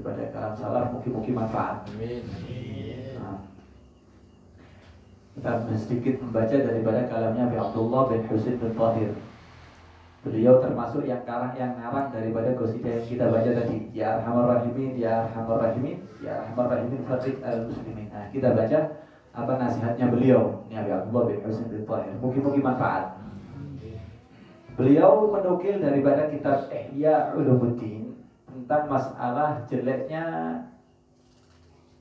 daripada kalam salaf, mungkin manfaat. Amin. Nah, kita sedikit membaca daripada kalamnya Abi Abdullah bin Husain bin Tahir. Beliau termasuk yang ngarang daripada qasidah yang kita baca tadi. Ya Arhamar Rahimin, Ya Arhamar Rahimin, Ya Arhamar Rahimin Fatih al-Muslimin. Nah, kita baca apa nasihatnya beliau. Ini Abi Abdullah bin Husain bin Tahir. Mungkin manfaat. Beliau menukil daripada kitab Ihya Ulumuddin tentang masalah jeleknya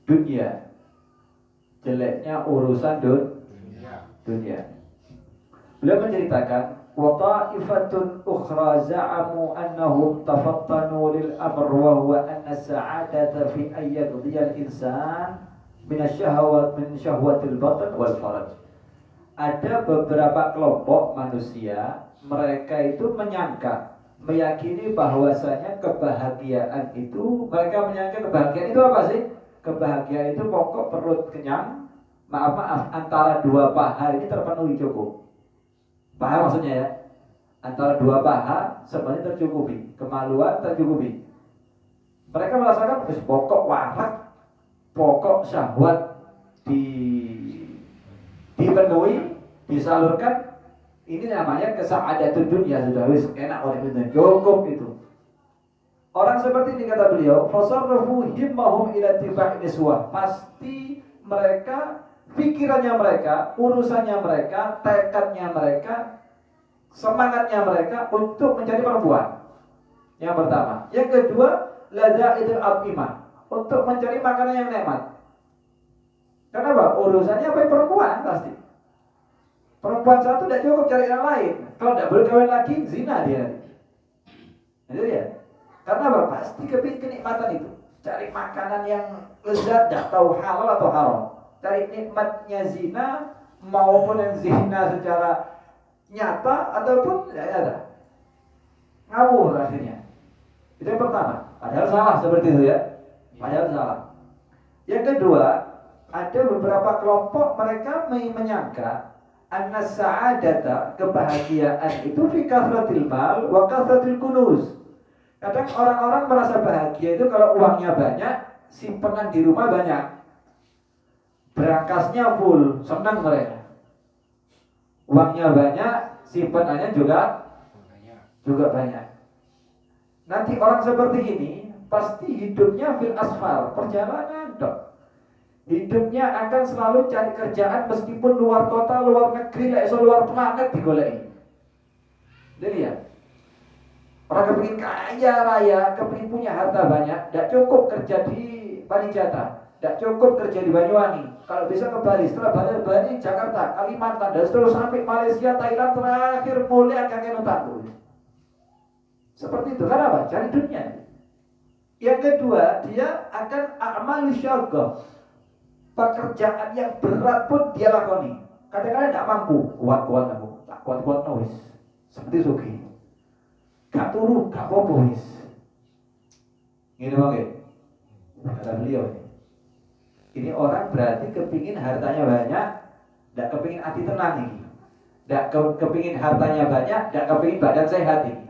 dunia, jeleknya urusan dunia. Beliau menceritakan wa ta'ifatun ukhra za'amu annahum tafattanu lil amr wa huwa anna sa'adata fi an yaqdiya al-insan min asyahawat min syahwatil batn wal faraj. Ada beberapa kelompok manusia, mereka itu meyakini bahwasanya kebahagiaan itu, mereka menyangka kebahagiaan itu apa sih? Kebahagiaan itu pokok perut kenyang, maaf, antara dua paha ini terpenuhi cukup. Paham maksudnya ya? Antara dua paha sebenarnya tercukupi, kemaluan tercukupi. Mereka merasakan pokok warak, pokok syahwat dipenuhi, disalurkan. Ini namanya kesa'adatun dunia, sudah wis enak orang itu, cukup itu. Orang seperti ini kata beliau, fasarrafu himmahum ila tibai niswah. Pasti mereka, pikirannya mereka, urusannya mereka, tekadnya mereka, semangatnya mereka untuk mencari perempuan. Yang pertama. Yang kedua, ladzaitul at'imah, untuk mencari makanan yang nikmat. Kenapa? Urusannya apa? Perempuan pasti. Perempuan satu tidak cukup, cari yang lain. Kalau tidak boleh kawin lagi, zina dia. Itu dia. Karena apa? Pasti kepingin kenikmatan itu. Cari makanan yang lezat, tidak tahu halal atau haram. Cari nikmatnya zina, maupun yang zina secara nyata ataupun tidak ada. Ngawur akhirnya. Itu yang pertama. Padahal salah seperti itu ya. Padahal salah. Yang kedua, ada beberapa kelompok mereka menyangka anna sa'adata, kebahagiaan itu fi kathratil mal wa kathratil kunuz. Kadang orang-orang merasa bahagia itu kalau uangnya banyak, simpenan di rumah banyak, berangkasnya full, senang mereka. Uangnya banyak, simpenannya juga banyak. Nanti orang seperti ini pasti hidupnya fil asfar, perjalanan dok. Hidupnya akan selalu cari kerjaan meskipun luar kota, luar negeri, luar planet digoleki. Jadi ya, orang kepingin kaya raya, kepingin punya harta banyak, tidak cukup kerja di Parijata, tidak cukup kerja di Banyuwangi. Kalau bisa ke Bali, setelah Bali, Jakarta, Kalimantan, dan seterusnya sampai Malaysia, Thailand, terakhir mulai akan kenutatu. Seperti itu, karena apa? Cari dunia. Yang kedua, dia akan a'malu syagah. Pekerjaan yang berat pun dia lakoni. Kadang-kadang tidak mampu, kuat-kuat aku, tak kuat-kuat wis. Seperti Sugi. Gak turu, gak apa-apa wis. Gini bang, kata beliau. Ini orang berarti kepingin hartanya banyak, tidak kepingin hati tenang ini. Tidak kepingin hartanya banyak, tidak kepingin badan sehat ini.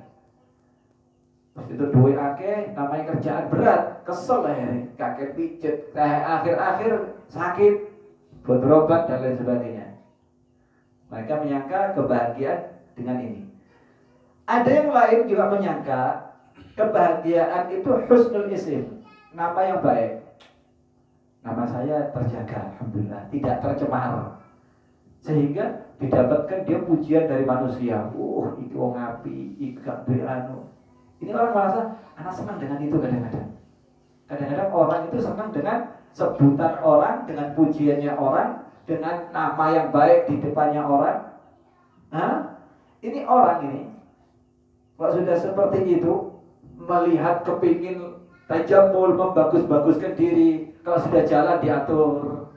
Itu duit akeh, namanya kerjaan berat, kesel ya, kakek pijet, akhir-akhir sakit, buat berobat dan lain sebagainya. Mereka menyangka kebahagiaan dengan ini. Ada yang lain juga menyangka kebahagiaan itu husnul isim, nama yang baik. Nama saya terjaga, alhamdulillah, tidak tercemar, sehingga didapatkan dia pujian dari manusia. Itu wong api, itu gak duwe anu. Ini orang merasa anak senang dengan itu kadang-kadang. Kadang-kadang orang itu senang dengan sebutan orang, dengan pujiannya orang, dengan nama yang baik di depannya orang. Ini orang ini, kalau sudah seperti itu, melihat kepingin tajamul, membagus-baguskan diri. Kalau sudah jalan diatur,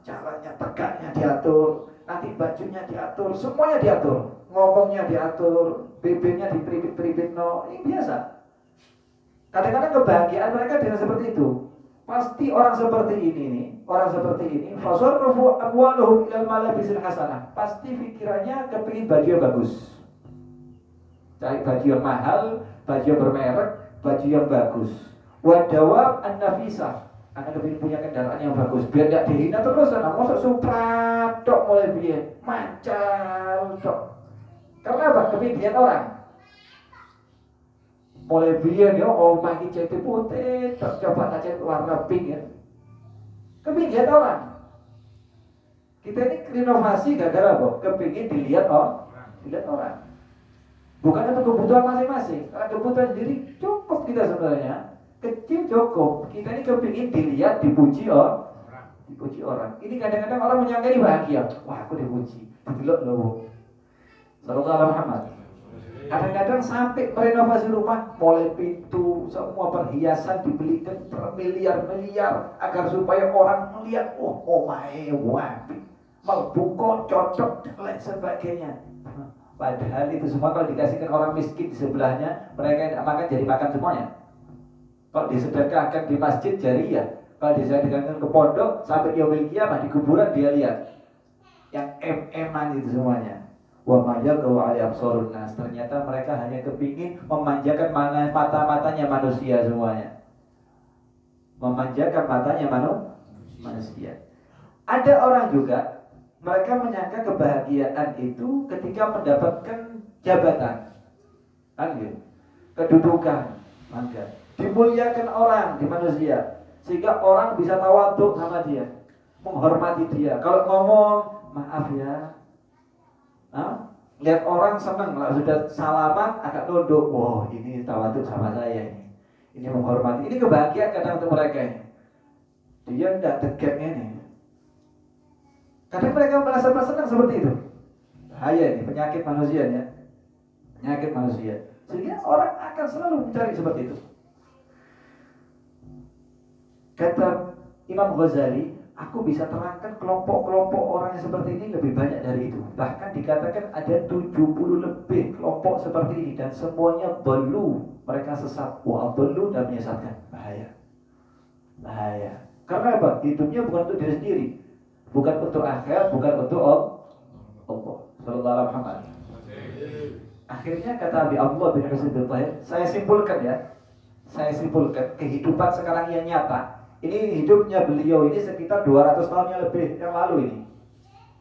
jalannya tegaknya diatur, nanti bajunya diatur, semuanya diatur. Ngomongnya diatur, bibirnya diperibit-peribit, ini biasa. Kadang-kadang kebahagiaan mereka dengan seperti itu. Pasti orang seperti ini nih, fasarrufu amwaluhum ilal malabisil hasanah. Pasti pikirannya kepingin baju yang bagus. Cari baju yang mahal, baju yang bermerek, baju yang bagus. Wadawab an-nafisah. Anak kepingin punya kendaraan yang bagus biar tidak dihina terus. Anak masuk Supra tok mulai biar macal tok. Karena apa? Kepingin orang. Mulai biar dia makin cat putih, coba tak cat warna pink ya. Kepingin orang. Kita ini renovasi gara-gara apa? Kepingin dilihat orang. Bukan untuk kebutuhan masing-masing. Karena kebutuhan sendiri cukup kita sebenarnya. Kecil cukup. Kita ini kepingin dilihat, dipuji orang. Ini kadang-kadang orang menyangka ini bahagia. Wah, aku dipuji. Didelok loh. Sallallahu alaihi Muhammad. Kadang-kadang sampai merenovasi rumah, mulai pintu, semua perhiasan dibelikan bermiliar-miliar agar supaya orang melihat, wapi, melbuko, cocok dan lain sebagainya. Padahal itu semua kalau dikasihkan orang miskin di sebelahnya, mereka tidak makan jadi makan semuanya. Kalau disedekahkan di masjid jariyah, kalau disedekahkan ke pondok sampai yaumil qiyamah di kuburan dia lihat yang eman itu semuanya. Wa mayyaqu 'ala absarun nas, ternyata mereka hanya kepingin memanjakan mata-matanya manusia semuanya. Memanjakan matanya manusia. Ada orang juga mereka menyangka kebahagiaan itu ketika mendapatkan jabatan, kan gitu, kedudukan, maka dimuliakan orang di manusia sehingga orang bisa tawaduk sama dia, menghormati dia. Kalau ngomong maaf ya, lihat orang senang lah sudah salaman agak nunduk, ini tawaduk sama saya ini menghormati, ini kebahagiaan kadang untuk mereka ini. Dia tidak tegak ini. Kadang mereka merasa senang seperti itu. Bahaya ini penyakit manusia ya, penyakit manusia. Sehingga orang akan selalu mencari seperti itu. Kata Imam Ghazali, aku bisa terangkan kelompok-kelompok orang yang seperti ini lebih banyak dari itu. Bahkan dikatakan ada 70 lebih kelompok seperti ini dan semuanya belu, mereka sesat. Belu dan menyesatkan. Bahaya. Karena apa? Hidupnya bukan untuk diri sendiri, bukan untuk akhirat, bukan untuk Allah. Sallallahu alaihi wasallam. Akhirnya kata Abi Abdullah bin Husain bin Tahir, saya simpulkan kehidupan sekarang yang nyata. Ini hidupnya beliau ini sekitar 200 tahun yang lebih yang lalu ini.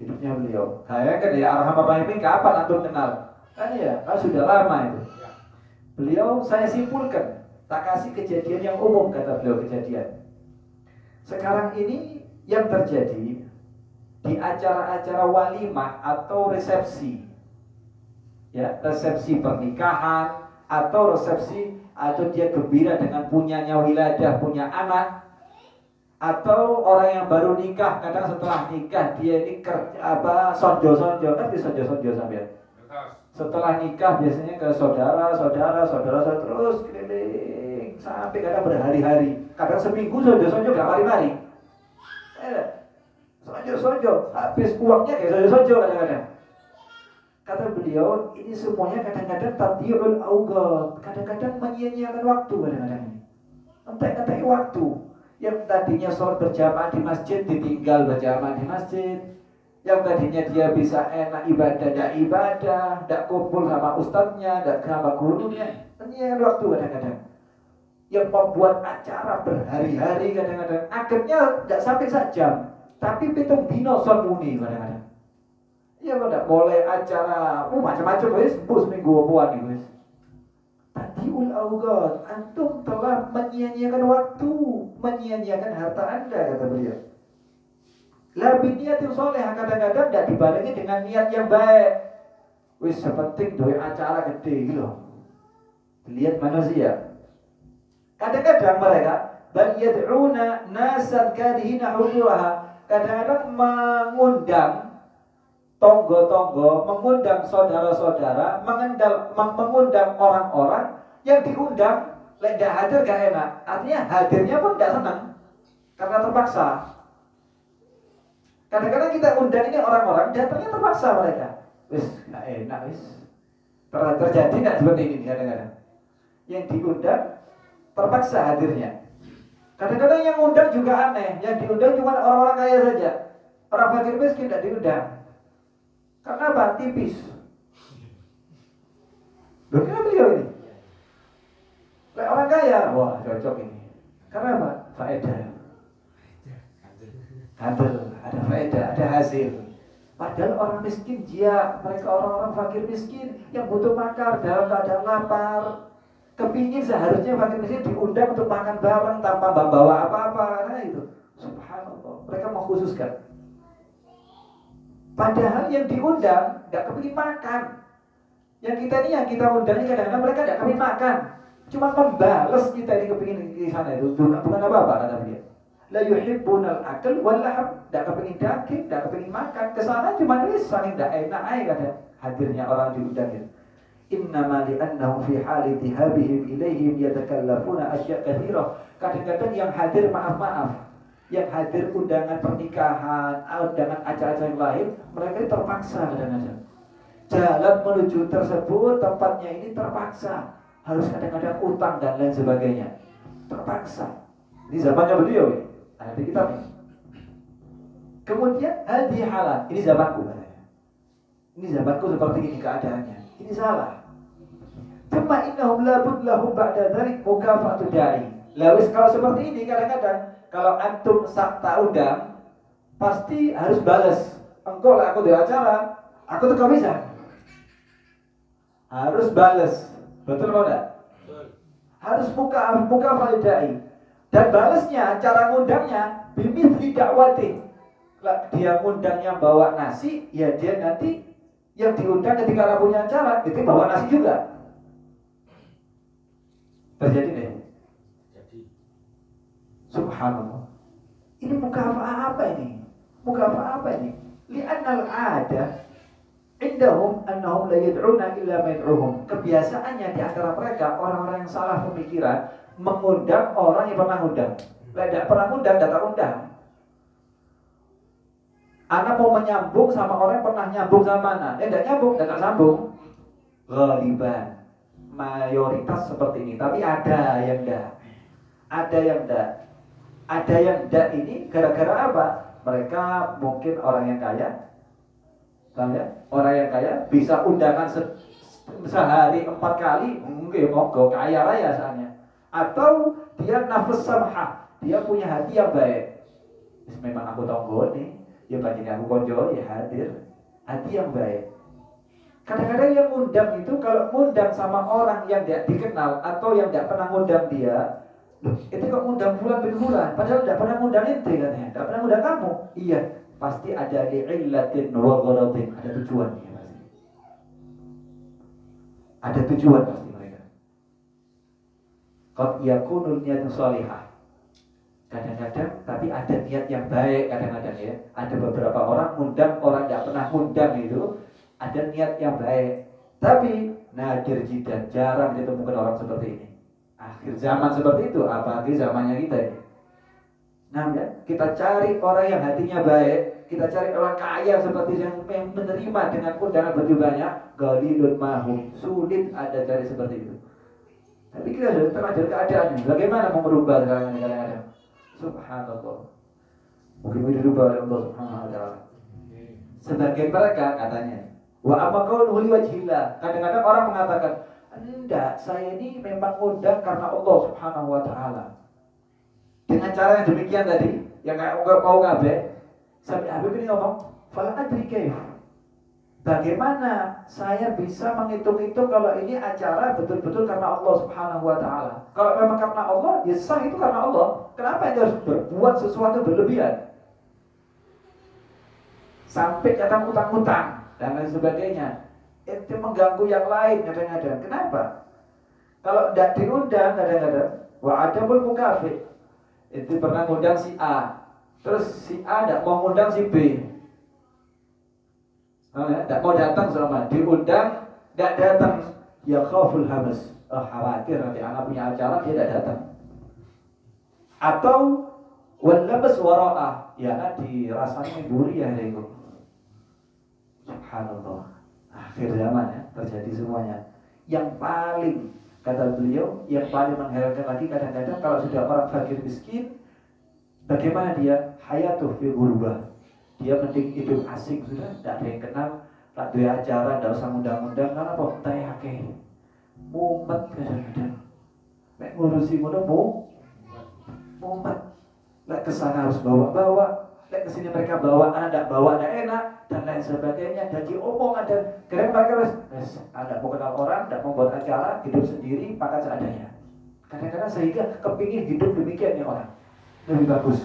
Hidupnya beliau. Kayak kan ya Arham Rahim kapan antum kenal? Kan ya, kan sudah lama itu. Beliau saya simpulkan, tak kasih kejadian yang umum kata beliau kejadian. Sekarang ini yang terjadi di acara-acara walimah atau resepsi. Ya, resepsi pernikahan atau resepsi atau dia gembira dengan punyanya wiladah, punya anak. Atau orang yang baru nikah, kadang setelah nikah dia ini sonjo-sonjo, kan di sonjo-sonjo sampai. Setelah nikah biasanya ke saudara terus keliling sampai kadang berhari-hari, kadang seminggu sonjo-sonjo gak mari-mari. Sonjo-sonjo, habis uangnya kayak sonjo-sonjo kadang-kadang. Kata beliau, ini semuanya kadang-kadang tadiyul awqat, kadang-kadang menyia-nyiakan waktu kadang-kadang ini. Entek-entek waktu. Yang tadinya sholat berjamaah di masjid ditinggal berjamaah di masjid. Yang tadinya dia bisa enak ibadah, tidak kumpul sama ustadznya, tidak sama gurunya. Ini waktu kadang-kadang. Yang membuat acara berhari-hari kadang-kadang. Akhirnya tidak sampai sejam, tapi pitung dino son muni kadang-kadang. Ya tidak boleh acara, macam-macam wis, seminggu apuan nih wis. Tadiul awqat, antum telah menyia-nyiakan waktu, menyia-nyiakan harta Anda, kata beliau. La biniyatil soleh, kadang-kadang tidak dibarengi dengan niat yang baik. Wis sepenting doi acara gede gitu. Lihat manusia. Kadang-kadang mereka bal yad'una nasan kadhina huduraha, kadang-kadang mengundang tonggo-tonggo, mengundang saudara-saudara, mengundang orang-orang yang diundang, tidak hadir gak enak. Artinya hadirnya pun tidak senang karena terpaksa. Kadang-kadang kita undang ini orang-orang, datangnya terpaksa mereka. Wis gak enak wis. Terjadi tidak seperti ini kadang-kadang. Yang diundang terpaksa hadirnya. Kadang-kadang yang undang juga aneh, yang diundang cuma orang-orang kaya saja. Orang fakir miskin tidak diundang. Karena apa? Tipis. Loh, kenapa beliau ini? Kayak orang kaya, wah cocok ini. Karena apa? Faedah. Ada faedah, ada hasil. Padahal orang miskin mereka orang-orang fakir miskin yang butuh makan dalam keadaan lapar. Kepingin seharusnya fakir miskin diundang untuk makan bareng tanpa bawa apa-apa. Karena itu, subhanallah, mereka mengkhususkan. Padahal yang diundang nggak kepingin makan. Yang kita undang ini kadang-kadang mereka nggak kepingin makan. Cuma membalas kita ini kepingin di sana itu. Bukan apa-apa kata dia. La yuhibbunal akal wal lahab, tidak kepingin daging, tidak kepingin makan. Kesana cuma saling tidak enak aja kada hadirnya orang diundang itu. Innama li'annahum fi hali dhihabihim ilaihim yatakallafuna asya' katsirah. Kadang-kadang yang hadir maaf-maaf, yang hadir undangan pernikahan, undangan acara-acara yang lain, mereka terpaksa kadang-kadang. Jalan menuju tersebut, tempatnya ini terpaksa, harus kadang-kadang utang dan lain sebagainya. Terpaksa. Ini zamannya beliau ini. Ada di kitab ini. Kemudian hadhi halan, ini zamanku katanya. Ini zamanku seperti ini keadaannya. Ini salah. Cuma innahum labud lahum ba'da dzalik mukafatu da'i. Lawis kalau seperti ini kadang-kadang kalau antum tak undang pasti harus balas. Engkau lah aku di acara, aku tuh gak bisa. Harus balas. Betul apa enggak? Betul. Harus buka da'i. Dan balasnya, cara ngundangnya bimithli dakwati. Dia ngundangnya bawa nasi, ya dia nanti yang diundang ketika punya acara itu bawa nasi juga. Terjadi deh. Subhanallah. Ini muka apa ini? Muka apa ini? Li'annal ada indahum annahum la yad'una illa mad'uhum. Kebiasaannya di antara mereka orang-orang yang salah pemikiran mengundang orang yang pernah undang. Tidak pernah undang, datang undang. Anak mau menyambung sama orang yang pernah nyambung sama mana? Tidak nyambung, tidak sambung. Ghaliban. Mayoritas seperti ini. Tapi ada yang tidak. Ada yang tidak. Ada yang tidak ini gara-gara apa? Mereka mungkin orang yang kaya. Ya? Orang yang kaya bisa undangan sehari 4 kali. Mungkin mogok kaya raya soalnya. Atau dia nafas samhah, dia punya hati yang baik. Memang aku tonggo nih, ya banyak aku konjo, ya hadir. Hati yang baik. Kadang-kadang yang ngundang itu kalau ngundang sama orang yang tidak dikenal atau yang tidak pernah ngundang dia, itu kok ngundang bulan bin bulan, padahal tidak pernah ngundang ente katanya, tidak pernah ngundang kamu. Iya, pasti ada li'illatin wa gharadin, ada tujuannya pasti. Ada tujuan pasti. Qad yakunul niyatun shalihah. Kadang-kadang tapi ada niat yang baik kadang-kadang ya. Ada beberapa orang ngundang orang tidak pernah ngundang itu ada niat yang baik. Tapi nadir jidan jarang ditemukan orang seperti ini. Akhir zaman seperti itu apalagi zamannya kita ini. Nah ya, kita cari orang yang hatinya baik, kita cari orang kaya seperti yang menerima dengan undangan begitu banyak, ghalidun mahum. Sulit ada cari seperti itu. Tapi kita sudah terlanjur keadaannya. Bagaimana mau merubah sekarang kadang-kadang? Subhanallah. Mungkin dirubah oleh Allah Subhanahu wa taala. Sebagian mereka katanya, wa amma qawluhu liwajhillah. Kadang-kadang orang mengatakan, "Enggak, saya ini memang undang karena Allah Subhanahu wa taala." Dengan cara yang demikian tadi, yang enggak mau kabeh, sampai Habib ini ngomong, "Fala adri kayf." Bagaimana saya bisa menghitung-hitung kalau ini acara betul-betul karena Allah Subhanahu wa taala? Kalau memang karena Allah, ya sah itu karena Allah. Kenapa Anda harus berbuat sesuatu berlebihan? Sampai kadang utang-utang dan lain sebagainya. Itu mengganggu yang lain kadang-kadang. Kenapa? Kalau tidak diundang kadang-kadang, wa adabul mukafi. Itu pernah ngundang si A. Terus si A tidak mau ngundang si B. Tidak mau datang sama diundang, tidak datang, ya khaful hamas, khawatir nanti anak punya acara dia tidak datang. Atau walabas wara'ah, ya nanti rasanya buri ya itu. Subhanallah. Akhir zaman ya terjadi semuanya. Yang paling kata beliau, yang paling mengherankan lagi kadang-kadang kalau sudah orang fakir miskin, bagaimana dia hayatuh fi ghurubah. Dia mending hidup asing sudah, tidak ada yang kenal, tak ada acara, tidak usah undang-undang, karena apa? Tayake, mumet kadang-kadang, mek ngurusi ngono kesana harus bawa-bawa, kesini mereka bawa, tidak bawa, tidak enak, dan lain sebagainya. Dan diomong ada, kira mereka ada mau kenal orang, tidak mau buat acara, hidup sendiri, makan seadanya. Kadang-kadang sehingga kepingin hidup demikian nih orang, lebih bagus.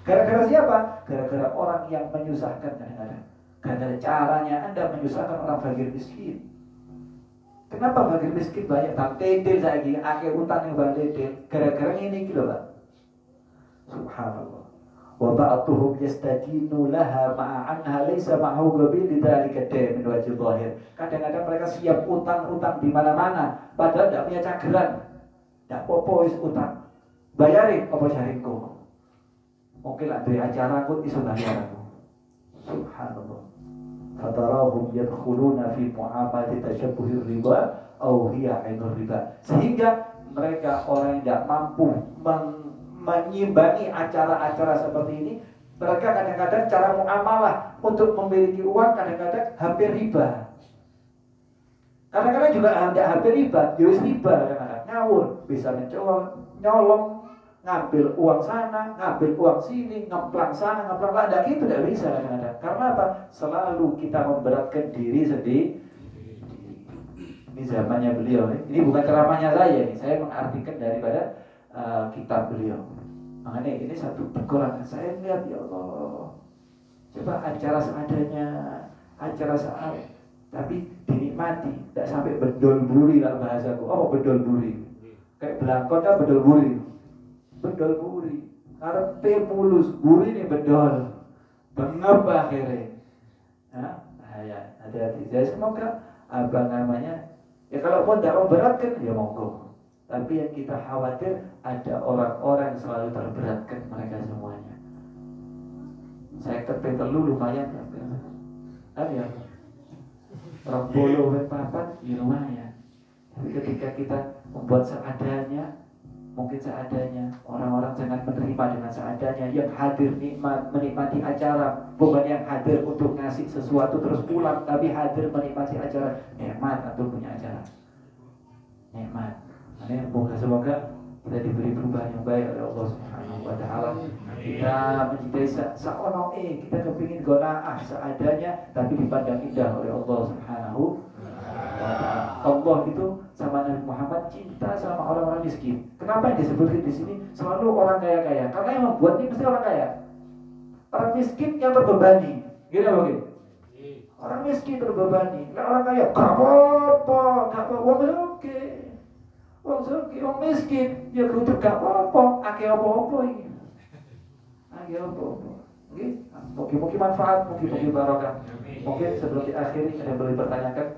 Gara-gara siapa? Gara-gara orang yang menyusahkan kadang-kadang. Gara-gara caranya Anda menyusahkan orang fakir miskin. Kenapa fakir miskin banyak tak tedel lagi, akhir utang yang banyak tedel? Gara-gara ini gitu Pak. Subhanallah. Wa ba'atuhum yastajinu laha ma'anha laysa ma'hu qabil lidzalika min wajhi dhahir. Kadang-kadang mereka siap utang-utang di mana-mana padahal tidak punya cageran. Tidak popo wis utang. Bayarin apa jarinku. Mungkin ada acara pun iso bayar aku. Subhanallah. Fatarahum yadkhuluna fi mu'amati tashabbuhir riba aw hiya 'ainur riba. Sehingga mereka orang yang tidak mampu menyimbangi acara-acara seperti ini, mereka kadang-kadang cara muamalah untuk memiliki uang kadang-kadang hampir riba. Kadang-kadang juga tidak hampir riba, yus riba kadang-kadang ngawur, bisa mencoba nyolong, ngambil uang sana, ngambil uang sini, ngeplang sana, ngeplang lah, tidak gitu, tidak bisa kadang-kadang. Karena apa? Selalu kita memberatkan diri sendiri. Ini zamannya beliau. Ini bukan ceramahnya saya, nih. Saya mengartikan daripada kitab beliau. Makanya ini satu kekurangan saya melihat, ya Allah. Coba acara seadanya, acara tapi dinikmati, tidak sampai bedol buri lah bahasaku. Oh bedol buri, kayak belangkon kan bedol buri. Bedol buri, karena mulus buri nih bedol, bengep akhirnya. Ya, hati-hati. Jadi semoga apa namanya, ya kalau pun tidak memberatkan ya monggo. Tapi yang kita khawatir ada orang-orang yang selalu terberatkan mereka semuanya. Saya ketelu lumayan kan ya. Orang bolo papat ya lumayan. Tapi ketika kita membuat seadanya, mungkin seadanya, orang-orang jangan menerima dengan seadanya. Yang hadir menikmati acara, bukan yang hadir untuk ngasih sesuatu terus pulang, tapi hadir menikmati acara. Nikmat atau punya acara, nikmat. Semoga kita diberi perubahan yang baik oleh Allah Subhanahu wa Ta'ala. Kita mencintai seono kita kepingin gonaah seadanya, tapi dipandang indah oleh Allah Subhanahu wa Ta'ala. Allah itu sama Nabi Muhammad cinta sama orang-orang miskin. Kenapa yang disebutkan di sini selalu orang kaya-kaya? Karena yang membuat ini mesti orang kaya. Orang miskin yang terbebani. Gini mungkin. Orang miskin terbebani. Nah, orang kaya gak apa-apa, gak apa-apa, oke. Wong miskin ya kudu gak apa-apa, akeh apa-apa iki. Akeh apa-apa. Nggih, mungkin manfaat, mungkin barokah. Mungkin sebelum diakhiri ada yang boleh bertanyakan.